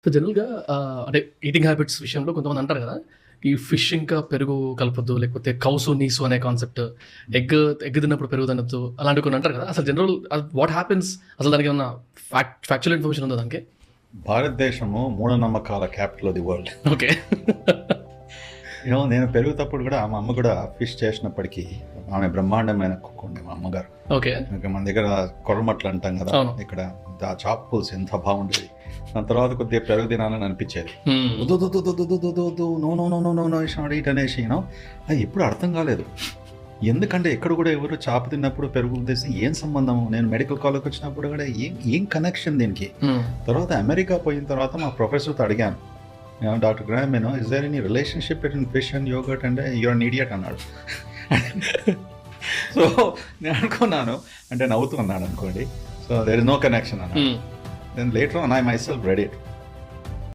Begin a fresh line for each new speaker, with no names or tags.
So జనరల్‌గా అంటే eating habits విషయంలో కొంతమంది అంటారు కదా! ఈ ఫిష్ ఇంకా పెరుగు కలపొద్దు. లేకపోతే కౌసు, నీసు అనే కాన్సెప్ట్. ఎగ్ ఎగ్ తిన్నప్పుడు పెరుగు తినొద్దు. అలాంటివి కొన్ని అంటారు కదా! అసలు జనరల్ వాట్ హ్యాపెన్స్ అసలు దానికేమన్నా ఫ్యాక్చువల్ ఇన్ఫర్మేషన్ ఉందా దానికి?
భారతదేశము మూఢనమ్మకాల capital of the world.
Okay.
నేను పెరుగుతప్పుడు కూడా మా అమ్మ కూడా ఫిష్ చేసినప్పటికీ ఆమె బ్రహ్మాండమైన కుక్ ఉండే మా అమ్మగారు.
ఓకే.
ఇంకా మన దగ్గర కొర్రమట్లు అంటాం కదా,
అవును.
ఇక్కడ ఆ చాప్ పులుసు ఎంత బాగుండేది. దాని తర్వాత కొద్దిగా పెరుగు తినాలని అనిపించేది.
హ్మ్.
నో ఇట్స్ నాట్ ఈట్ అనేసి అది ఎప్పుడు అర్థం కాలేదు. ఎందుకంటే ఎక్కడ కూడా ఎవరు చాప తిన్నప్పుడు పెరుగు తెసి ఏం సంబంధం, నేను మెడికల్ కాలేజ్కి వచ్చినప్పుడు కూడా ఏం కనెక్షన్ దీనికి.
హ్మ్.
తర్వాత అమెరికా పోయిన తర్వాత మా ప్రొఫెసర్తో అడిగాను, doctor Graham is there any relationship between fish and yogurt అంటే యూఆర్ అన్ ఇడియట్ అన్నాడు. సో నేను అనుకున్నాను, అంటే నవ్వుతూ అన్నాను అనుకోండి, so there is no connection అన్నాడు.
Hmm.
Then later on I myself read it.